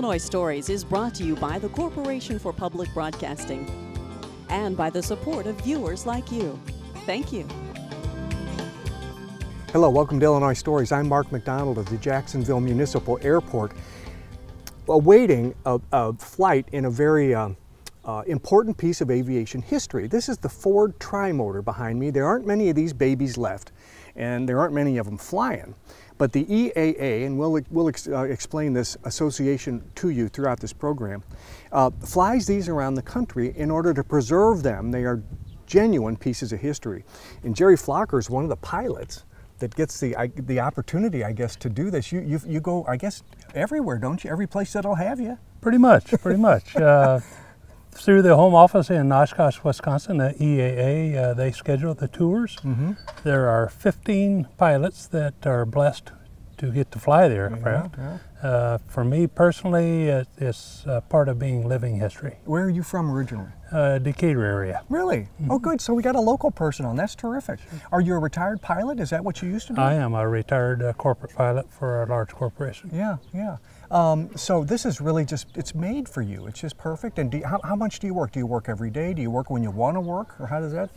Illinois Stories is brought to you by the Corporation for Public Broadcasting and by the support of viewers like you. Thank you. Hello, welcome to Illinois Stories. I'm Mark McDonald of the Jacksonville Municipal Airport, awaiting a flight in a very important piece of aviation history. This is the Ford TriMotor behind me. There aren't many of these babies left, and there aren't many of them flying. But the EAA, and we'll explain this association to you throughout this program, flies these around the country in order to preserve them. They are genuine pieces of history. And Jerry Flocker is one of the pilots that gets the opportunity, I guess, to do this. You go, I guess, everywhere, don't you? Every place that'll have you. Pretty much. Through the home office in Oshkosh, Wisconsin, the EAA, they schedule the tours. Mm-hmm. There are 15 pilots that are blessed to get to fly the aircraft. Yeah. For me personally, it's part of being living history. Where are you from originally? Decatur area. Really? Mm-hmm. Oh, good. So we got a local person on. That's terrific. Are you a retired pilot? Is that what you used to do? I am a retired corporate pilot for a large corporation. Yeah, yeah. So this is really just, it's made for you. It's just perfect. And how much do you work? Do you work every day? Do you work when you want to work? Or how does that?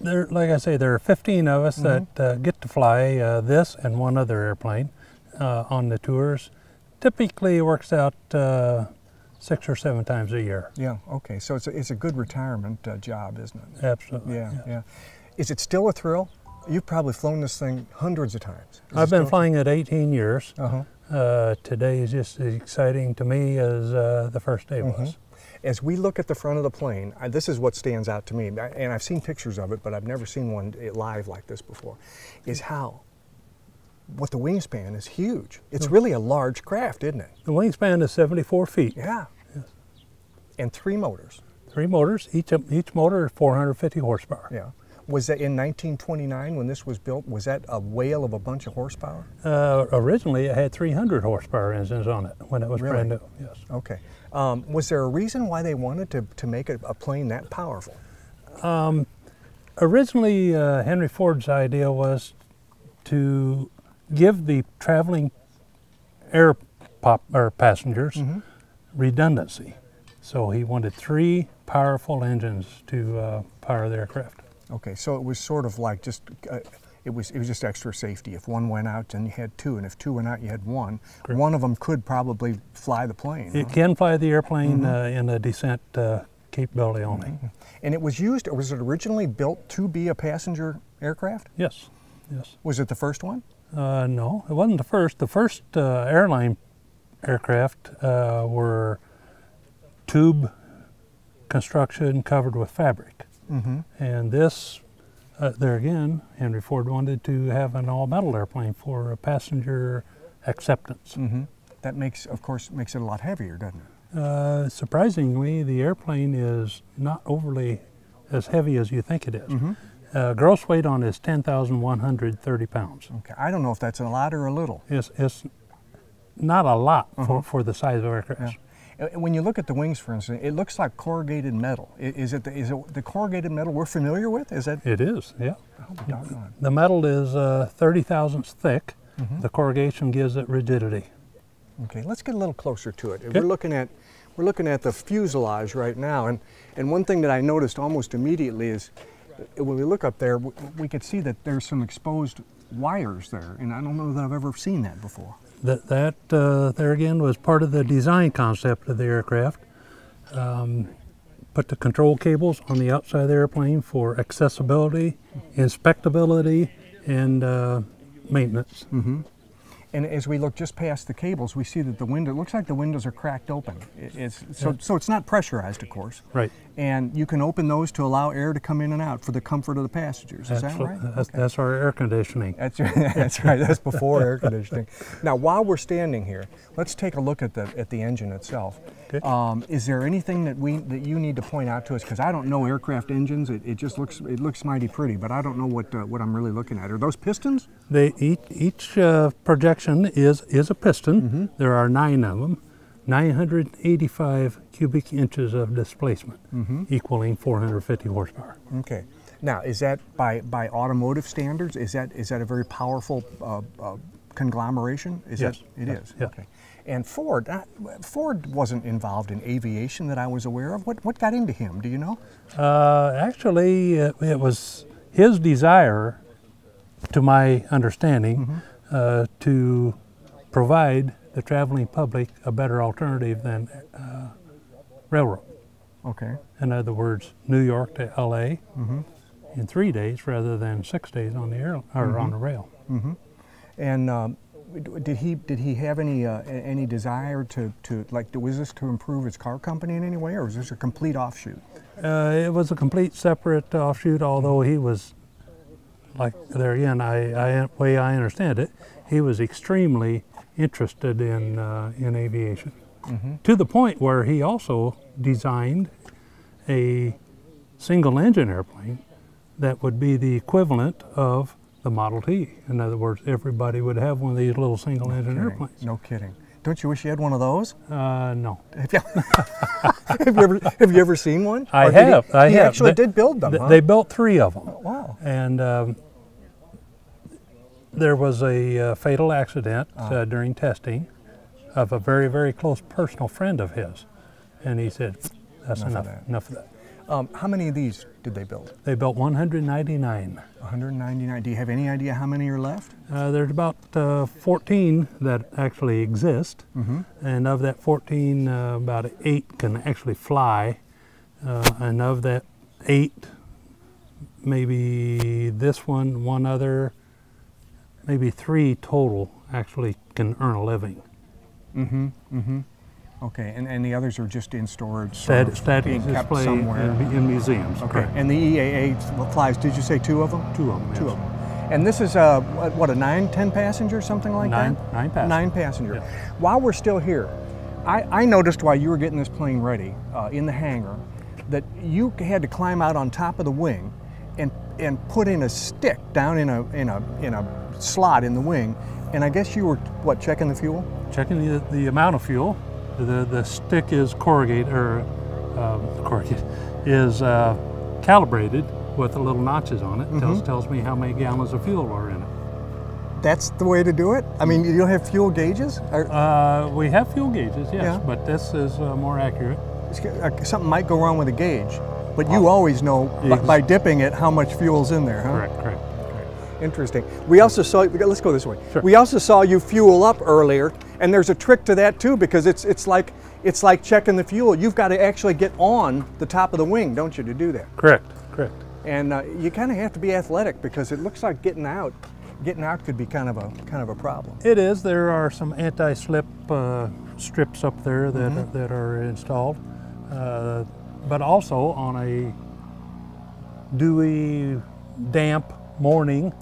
Like I say, there are 15 of us that get to fly this and one other airplane on the tours. Typically it works out 6 or 7 times a year. Yeah, okay. So it's a good retirement job, isn't it? Absolutely. Yeah. Is it still a thrill? You've probably flown this thing hundreds of times. I've been flying it 18 years. Today is just as exciting to me as the first day was. As we look at the front of the plane, this is what stands out to me, and I've seen pictures of it, but I've never seen one live like this before, is what the wingspan is huge. It's really a large craft, isn't it? The wingspan is 74 feet. Yeah. Yes. And 3 motors. 3 motors, each motor is 450 horsepower. Yeah. Was that in 1929 when this was built, was that a whale of a bunch of horsepower? Originally it had 300 horsepower engines on it when it was brand new, yes. Okay. Was there a reason why they wanted to make a plane that powerful? Originally Henry Ford's idea was to give the traveling passengers redundancy. So he wanted 3 powerful engines to power the aircraft. Okay, so it was sort of like just, it was just extra safety. If one went out, then you had 2, and if 2 went out, you had 1. Correct. One of them could probably fly the plane. It can fly the airplane in a descent capability only. And it was used, or was it originally built to be a passenger aircraft? Yes. Was it the first one? No, it wasn't the first. The first airline aircraft were tube construction covered with fabric. And this, there again, Henry Ford wanted to have an all-metal airplane for passenger acceptance. That of course, makes it a lot heavier, doesn't it? Surprisingly, the airplane is not overly as heavy as you think it is. Gross weight on it is 10,130 pounds. Okay, I don't know if that's a lot or a little. It's not a lot for the size of aircraft. Yeah. When you look at the wings, for instance, it looks like corrugated metal. Is it the corrugated metal we're familiar with? Is that? It is, yeah. Oh, doggone. The metal is 30 thousandths thick. The corrugation gives it rigidity. Okay, let's get a little closer to it. Okay. We're looking at the fuselage right now, and one thing that I noticed almost immediately is when we look up there, we could see that there's some exposed wires there, and I don't know that I've ever seen that before. That there again was part of the design concept of the aircraft. Put the control cables on the outside of the airplane for accessibility, inspectability, and maintenance. And as we look just past the cables, we see that the window, it looks like the windows are cracked open. So it's not pressurized, of course. Right. And you can open those to allow air to come in and out for the comfort of the passengers. Is that right? That's our air conditioning. That's right. That's before air conditioning. Now, while we're standing here, let's take a look at the engine itself. Okay. Is there anything that you need to point out to us? Because I don't know aircraft engines. It just looks mighty pretty, but I don't know what I'm really looking at. Are those pistons? Each projection is a piston. There are 9 of them. 985 cubic inches of displacement, equaling 450 horsepower. Okay. Now, is that by automotive standards? Is that a very powerful conglomeration? Is yes. It is? Yes. Okay. And Ford wasn't involved in aviation that I was aware of. What got into him, do you know? Actually, it was his desire, to my understanding, to provide the traveling public a better alternative than railroad. Okay. In other words, New York to L.A. In 3 days rather than 6 days on the on the rail. And did he have any desire to like, was this to improve his car company in any way, or was this a complete offshoot? It was a complete separate offshoot, although he was, like there again, way I understand it, he was extremely interested in aviation, to the point where he also designed a single engine airplane that would be the equivalent of the Model T. In other words, everybody would have one of these little single engine airplanes. No kidding. Don't you wish you had one of those? No. Have you ever seen one? I have. He actually did build them. Huh? They built 3 of them. Oh, wow. And there was a fatal accident during testing of a very, very close personal friend of his. And he said, that's enough of that. How many of these did they build? They built 199. 199. Do you have any idea how many are left? There's about 14 that actually exist. And of that 14, about 8 can actually fly. And of that 8, maybe this one other, maybe 3 total actually can earn a living. Okay, and the others are just in storage, static being kept display somewhere in museums. Okay, Correct. and the EAA flies, did you say 2 of them? 2 of them, Two yes. of them. And this is, what, a 9-10 passenger, something like that? 9 passenger. 9 passenger. Yeah. While we're still here, I noticed while you were getting this plane ready in the hangar that you had to climb out on top of the wing and put in a stick down in a slot in the wing, and I guess you were, what, checking the fuel? Checking the amount of fuel. The stick is calibrated with the little notches on it. Tells me how many gallons of fuel are in it. That's the way to do it? I mean, you don't have fuel gauges? We have fuel gauges, yes, but this is more accurate. Something might go wrong with a gauge, but you always know by dipping it how much fuel's in there, huh? Correct. Interesting. We also saw, let's go this way. Sure. We also saw you fuel up earlier, and there's a trick to that too, because it's like checking the fuel. You've got to actually get on the top of the wing, don't you, to do that? Correct. And you kind of have to be athletic, because it looks like getting out could be kind of a problem. It is. There are some anti-slip strips up there that are installed, but also on a dewy, damp morning,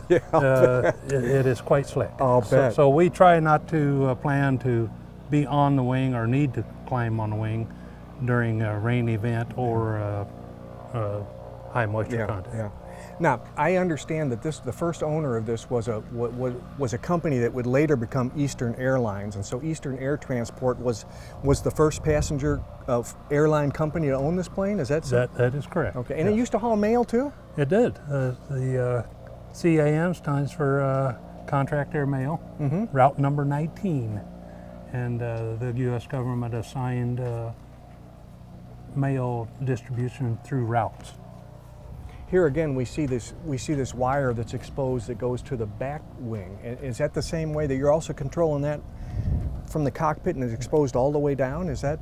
it is quite slick. I'll bet. So we try not to plan to be on the wing or need to climb on the wing during a rain event or high moisture content. Now, I understand that the first owner of this was a company that would later become Eastern Airlines, and so Eastern Air Transport was the first passenger airline company to own this plane. Is that so? That is correct. Okay, and it used to haul mail too? It did. The CAM stands for Contract Air Mail, route number 19, and the U.S. government assigned mail distribution through routes. Here again, we see this wire that's exposed that goes to the back wing. Is that the same way that you're also controlling that from the cockpit and is exposed all the way down? Is that?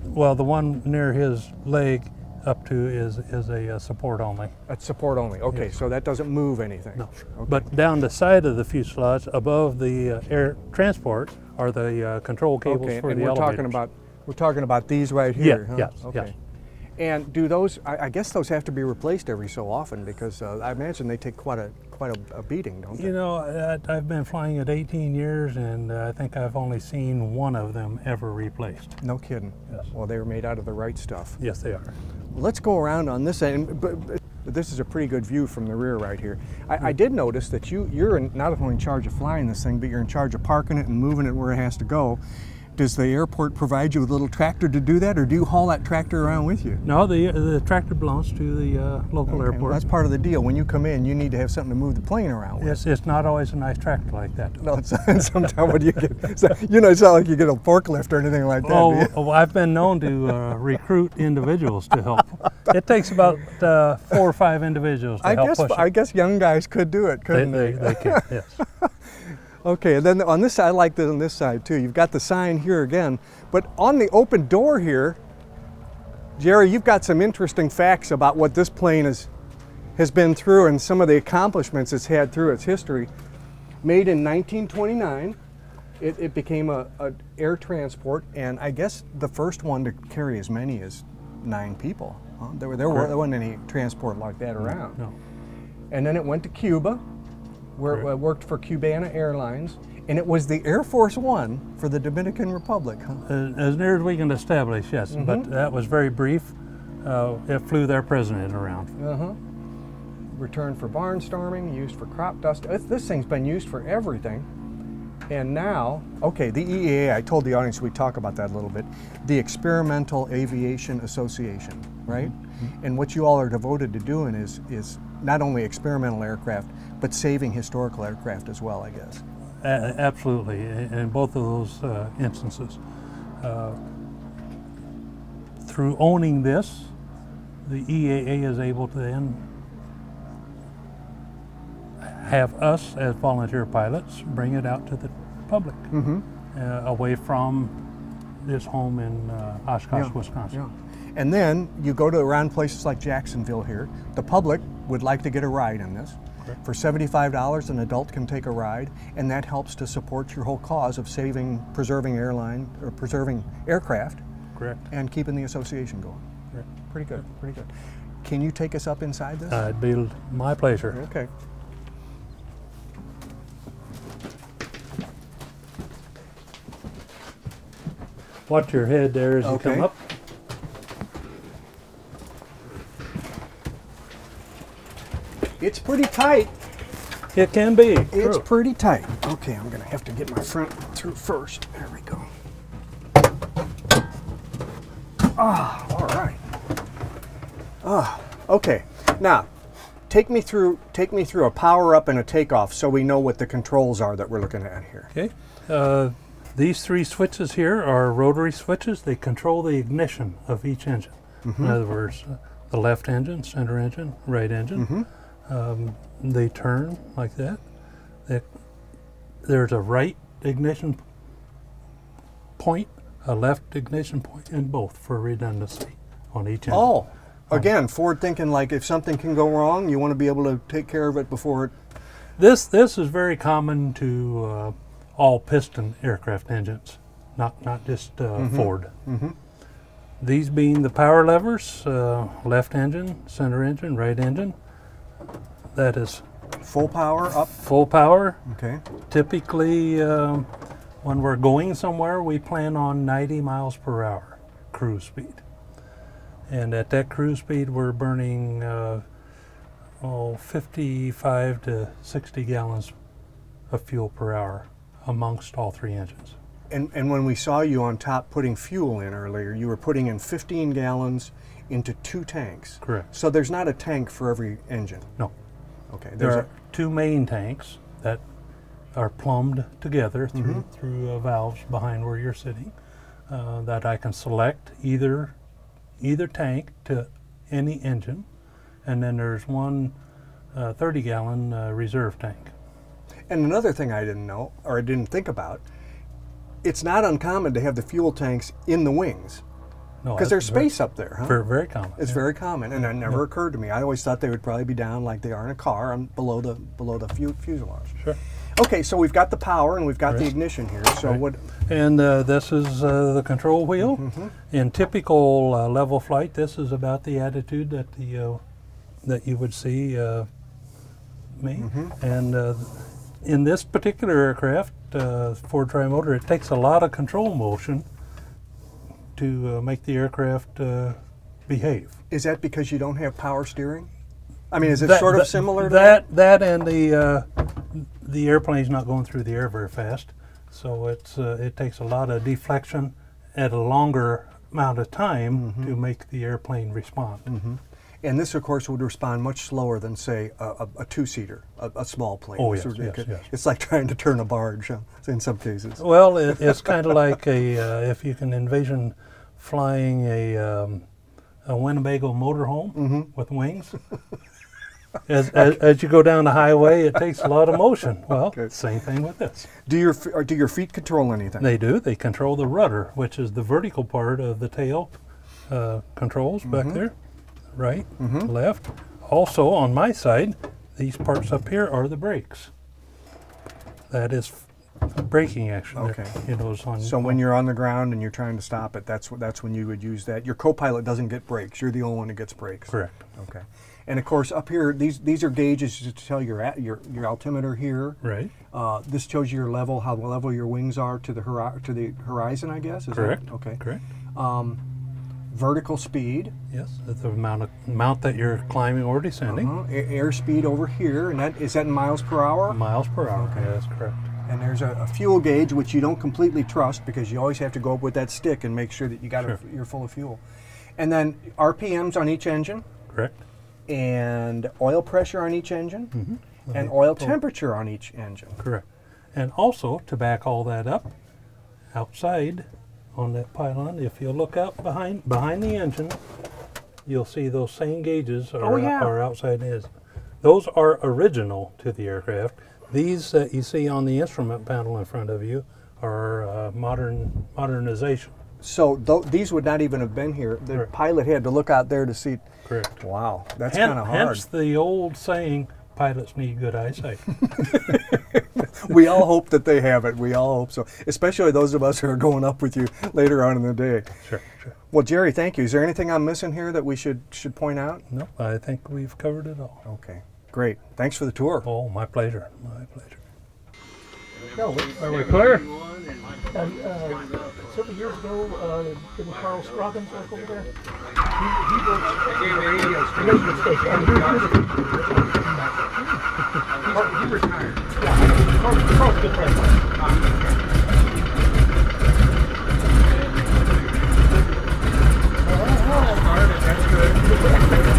Well, the one near his leg up to is a support only. That's support only. Okay, yes. So that doesn't move anything. No. Okay. But down the side of the fuselage, above the air transport, are the control cables for the elevators. We're talking about these right here. Yeah. Huh? Yes. Okay. Yes. And do those? I guess those have to be replaced every so often, because I imagine they take quite a beating, don't they? You know, I've been flying it 18 years, and I think I've only seen one of them ever replaced. No kidding. Yes. Well, they were made out of the right stuff. Yes, they are. Let's go around on this end. But this is a pretty good view from the rear right here. I did notice that you're not only in charge of flying this thing, but you're in charge of parking it and moving it where it has to go. Does the airport provide you with a little tractor to do that, or do you haul that tractor around with you? No, the tractor belongs to the local airport. Well, that's part of the deal. When you come in, you need to have something to move the plane around with. It's not always a nice tractor like that. No, sometimes what you get, it's not like you get a forklift or anything like that. Oh, I've been known to recruit individuals to help. It takes about 4 or 5 individuals to help push it. I guess young guys could do it, couldn't they? They can, yes. Okay, and then on this side, I like this on this side too. You've got the sign here again, but on the open door here, Jerry, you've got some interesting facts about what this plane has been through and some of the accomplishments it's had through its history. Made in 1929, it became a air transport, and I guess the first one to carry as many as 9 people. Huh? There wasn't any transport like that around. No. And then it went to Cuba, where it worked for Cubana Airlines, and it was the Air Force One for the Dominican Republic. Huh? As near as we can establish, yes, but that was very brief. It flew their president around. Returned for barnstorming, used for crop dust. This thing's been used for everything. And now, okay, the EAA, I told the audience we'd talk about that a little bit, the Experimental Aviation Association, right? And what you all are devoted to doing is not only experimental aircraft, but saving historical aircraft as well, I guess. Absolutely, in both of those instances. Through owning this, the EAA is able to then have us as volunteer pilots bring it out to the public, away from this home in Oshkosh, Wisconsin. And then you go to around places like Jacksonville here. The public would like to get a ride in this. Correct. For $75, an adult can take a ride, and that helps to support your whole cause of preserving aircraft. Correct. And keeping the association going. Correct. Pretty good, pretty good. Can you take us up inside this? It'd be my pleasure. Okay. Watch your head there as you come up. It's pretty tight. It can be. It's true. pretty tight. Okay, I'm going to have to get my front through first. There we go. Ah, all right. Ah, okay. Now, take me through a power up and a takeoff so we know what the controls are that we're looking at here. Okay. These 3 switches here are rotary switches. They control the ignition of each engine. In other words, the left engine, center engine, right engine. They turn like that. There's a right ignition point, a left ignition point, and both for redundancy on each engine. Oh, again, forward thinking, like if something can go wrong, you want to be able to take care of it before it... This is very common to all piston aircraft engines, not just Ford. These being the power levers, left engine, center engine, right engine. That is full power up? Full power. Okay. Typically, when we're going somewhere, we plan on 90 miles per hour cruise speed. And at that cruise speed, we're burning 55 to 60 gallons of fuel per hour amongst all 3 engines. And when we saw you on top putting fuel in earlier, you were putting in 15 gallons into 2 tanks. Correct. So there's not a tank for every engine? No. Okay. There are 2 main tanks that are plumbed together through valves behind where you're sitting that I can select either tank to any engine, and then there's one 30-gallon reserve tank. And another thing I didn't know, or I didn't think about, it's not uncommon to have the fuel tanks in the wings. No, because there's space up there, huh? Very, very common. It's very common, and that never occurred to me. I always thought they would probably be down like they are in a car, below the fuselage. Sure. Okay, so we've got the power and we've got the ignition here. So what? And this is the control wheel. In typical level flight, this is about the attitude that that you would see me. And in this particular aircraft, Ford TriMotor, it takes a lot of control motion to make the aircraft behave. Is that because you don't have power steering? I mean, is it sort of similar to that? That and the airplane's not going through the air very fast. So it takes a lot of deflection at a longer amount of time to make the airplane respond. And this, of course, would respond much slower than, say, a two-seater, a small plane. Oh, yes, So yes. It's like trying to turn a barge in some cases. Well, it's kind of like if you can envision flying a Winnebago motorhome with wings. As you go down the highway, it takes a lot of motion. Well, same thing with this. Do your feet control anything? They do. They control the rudder, which is the vertical part of the tail controls back there. Right, left. Also, on my side, these parts up here are the brakes. That is braking action. Okay. You know, so when you're on the ground and you're trying to stop it, that's when you would use that. Your co-pilot doesn't get brakes. You're the only one who gets brakes. Correct. Okay. And of course, up here, these are gauges to tell your altimeter here. Right. This shows you your level, how level your wings are to the horizon, I guess. Is Correct. That, okay. Correct. Vertical speed. Yes, that's the amount that you're climbing or descending. Airspeed over here, and is that in miles per hour? Miles per hour. Okay. Yeah, that's correct. And there's a fuel gauge, which you don't completely trust because you always have to go up with that stick and make sure that you got you're full of fuel. And then RPMs on each engine. Correct. And oil pressure on each engine. And oil temperature on each engine. Correct. And also, to back all that up, outside on that pylon, if you look out behind the engine, you'll see those same gauges are outside his. Those are original to the aircraft. These that you see on the instrument panel in front of you are modernization. So these would not even have been here. The pilot had to look out there to see. Correct. Wow, that's kind of hard. Hence the old saying, pilots need good eyesight. We all hope that they have it. We all hope so, especially those of us who are going up with you later on in the day. Sure, sure. Well, Jerry, thank you. Is there anything I'm missing here that we should point out? No, I think we've covered it all. Okay, great. Thanks for the tour. Oh, my pleasure. My pleasure. Are we clear? Several years ago, didn't Carl Scroggins work over there? He works at the radio station. He retired. Yeah, Carl's good friend. That's good. That's good.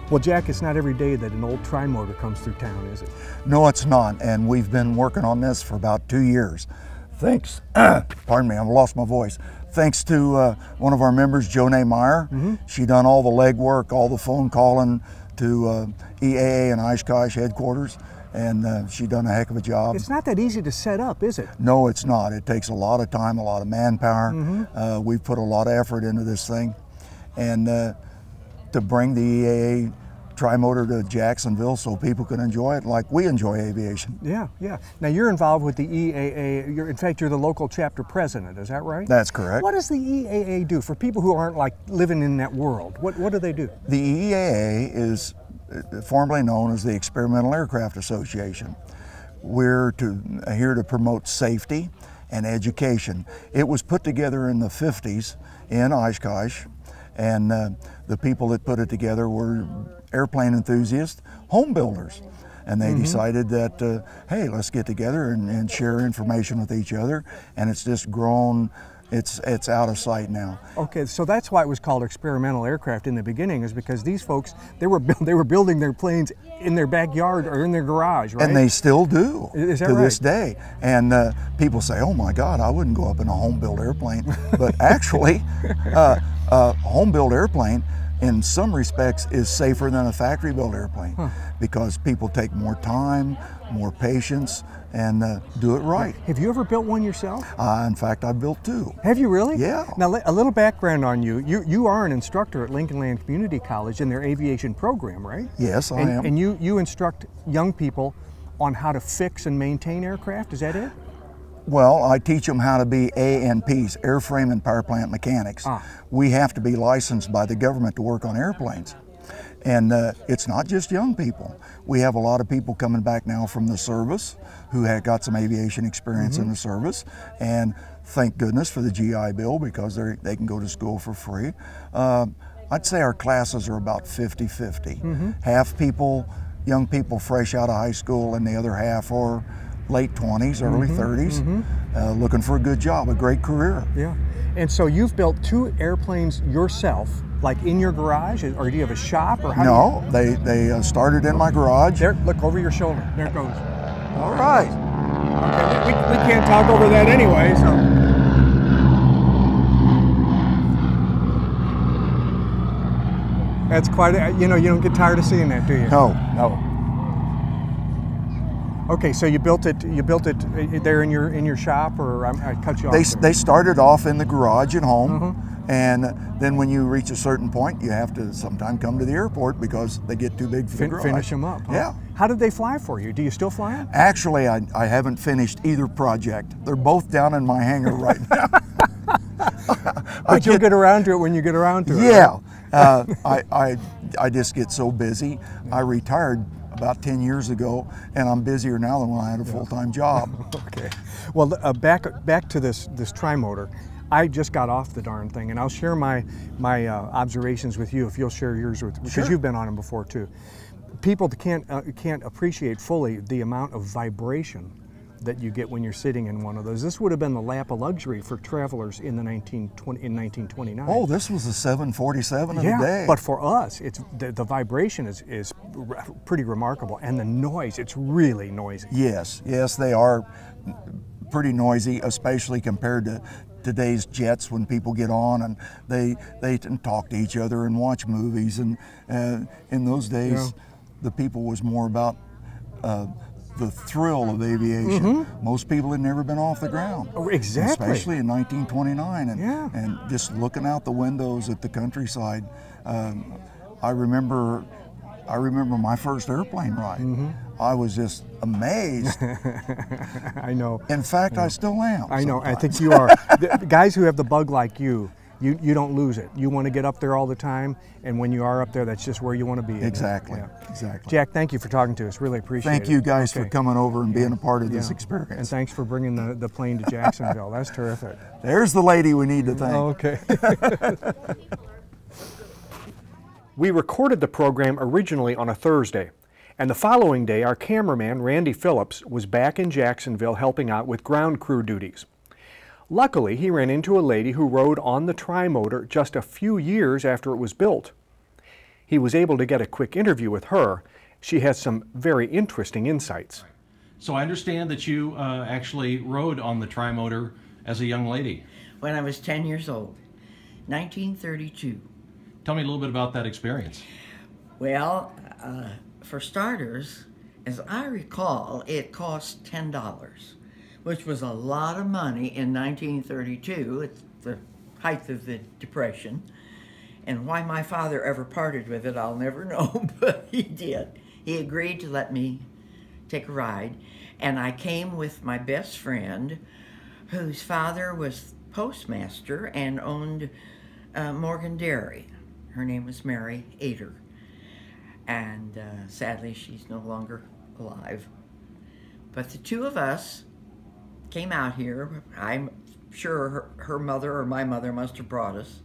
Well, Jack, it's not every day that an old TriMotor comes through town, is it? No, it's not, and we've been working on this for about 2 years. Thanks, pardon me, I've lost my voice. Thanks to one of our members, Jonay Meyer. She done all the legwork, all the phone calling to EAA and Oshkosh headquarters, and she done a heck of a job. It's not that easy to set up, is it? No, it's not. It takes a lot of time, a lot of manpower. We've put a lot of effort into this thing, and to bring the EAA TriMotor to Jacksonville so people can enjoy it like we enjoy aviation. Yeah, yeah. Now you're involved with the EAA. In fact, you're the local chapter president, is that right? That's correct. What does the EAA do for people who aren't like living in that world? What do they do? The EAA is formerly known as the Experimental Aircraft Association. We're here to promote safety and education. It was put together in the 50s in Oshkosh, and the people that put it together were airplane enthusiasts, home builders, and they decided that, hey, let's get together and share information with each other, and it's just grown. It's out of sight now. Okay, so that's why it was called experimental aircraft in the beginning, is because these folks, they were building their planes in their backyard or in their garage, right? And they still do is that to right? this day. And people say, oh my God, I wouldn't go up in a home-built airplane. But actually, a home-built airplane in some respects is safer than a factory-built airplane because people take more time, more patience, and do it right. Have you ever built one yourself? In fact, I've built 2. Have you really? Yeah. Now, a little background on you. You are an instructor at Lincoln Land Community College in their aviation program, right? Yes, I am. And you instruct young people on how to fix and maintain aircraft, is that it? Well, I teach them how to be A&Ps, airframe and power plant mechanics. We have to be licensed by the government to work on airplanes. And it's not just young people. We have a lot of people coming back now from the service who have got some aviation experience in the service. And thank goodness for the GI Bill, because they can go to school for free. I'd say our classes are about 50-50. Half people, young people fresh out of high school, and the other half are late 20s, early 30s, looking for a good job, a great career. Yeah. And so you've built 2 airplanes yourself, like in your garage, or do you have a shop? Or how No, they started in my garage. There, look over your shoulder. There it goes. All right. Okay, we can't talk over that anyway, so. That's quite you don't get tired of seeing that, do you? No, no. Okay, so you built it there in your shop, or I cut you off? They started off in the garage at home, and then when you reach a certain point, you have to sometime come to the airport because they get too big for the garage. Finish them up. Huh? Yeah. How did they fly for you? Do you still fly them? Actually, I haven't finished either project. They're both down in my hangar right now. But you'll get around to it when you get around to it. Yeah. I just get so busy. I retired about 10 years ago, and I'm busier now than when I had a full-time job. Okay. Well, back to this TriMotor. I just got off the darn thing, and I'll share my observations with you if you'll share yours with, because you've been on them before too. People can't appreciate fully the amount of vibration that you get when you're sitting in one of those. This would have been the lap of luxury for travelers in 1929. Oh, this was a 747 of the day. But for us, it's the vibration is pretty remarkable, and the noise, it's really noisy. Yes, they are pretty noisy, especially compared to today's jets when people get on and they can talk to each other and watch movies. And in those days, the people was more about the thrill of aviation. Most people had never been off the ground. Oh, exactly. Especially in 1929, and just looking out the windows at the countryside. I remember my first airplane ride. I was just amazed. I know. In fact, I still am. I know. Sometimes. I think you are. The guys who have the bug like you don't lose it. You want to get up there all the time, and when you are up there, that's just where you want to be. Exactly. Yeah. Exactly. Jack, thank you for talking to us. Really appreciate it. Thank you guys for coming over and being a part of this experience. And thanks for bringing the plane to Jacksonville. That's terrific. There's the lady we need to thank. Okay. We recorded the program originally on a Thursday, and the following day our cameraman, Randy Phillips, was back in Jacksonville helping out with ground crew duties. Luckily, he ran into a lady who rode on the TriMotor just a few years after it was built. He was able to get a quick interview with her. She has some very interesting insights. So I understand that you actually rode on the TriMotor as a young lady. When I was 10 years old, 1932. Tell me a little bit about that experience. Well, for starters, as I recall, it cost $10, which was a lot of money in 1932. It's the height of the Depression. And why my father ever parted with it, I'll never know, but he did. He agreed to let me take a ride, and I came with my best friend, whose father was postmaster and owned Morgan Dairy. Her name was Mary Ader, and sadly she's no longer alive. But the two of us came out here. I'm sure her mother or my mother must have brought us,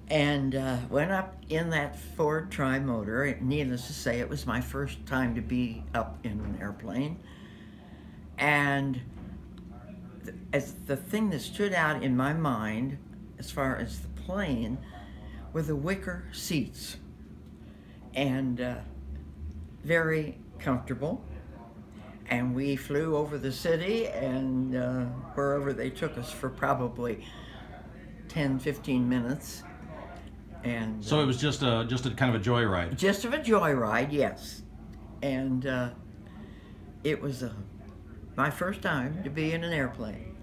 and went up in that Ford TriMotor. Needless to say, it was my first time to be up in an airplane. And as the thing that stood out in my mind, as far as the plane, were the wicker seats. And very comfortable. And we flew over the city and wherever they took us for probably 10, 15 minutes. And so it was just a kind of a joyride. Just of a joyride, yes. And it was my first time to be in an airplane.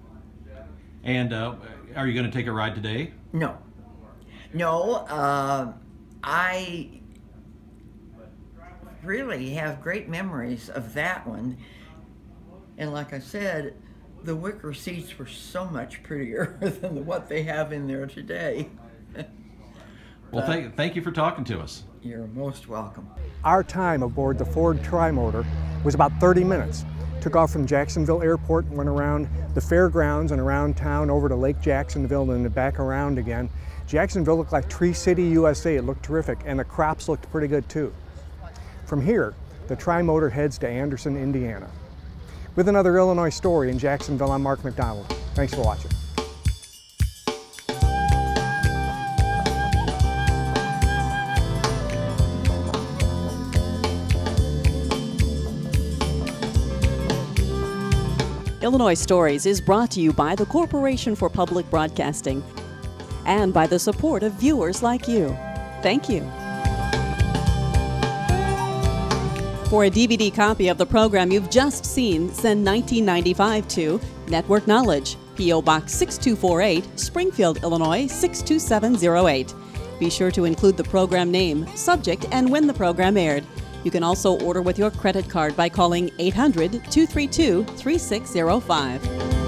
And are you going to take a ride today? No. No, I really have great memories of that one. And like I said, the wicker seats were so much prettier than what they have in there today. Well, thank you for talking to us. You're most welcome. Our time aboard the Ford TriMotor was about 30 minutes. Took off from Jacksonville Airport, went around the fairgrounds and around town over to Lake Jacksonville and then back around again. Jacksonville looked like Tree City, USA. It looked terrific, and the crops looked pretty good too. From here, the TriMotor heads to Anderson, Indiana. With another Illinois story in Jacksonville, I'm Mark McDonald. Thanks for watching. Illinois Stories is brought to you by the Corporation for Public Broadcasting and by the support of viewers like you. Thank you. For a DVD copy of the program you've just seen, send $19.95 to Network Knowledge, P.O. Box 6248, Springfield, Illinois 62708. Be sure to include the program name, subject, and when the program aired. You can also order with your credit card by calling 800-232-3605.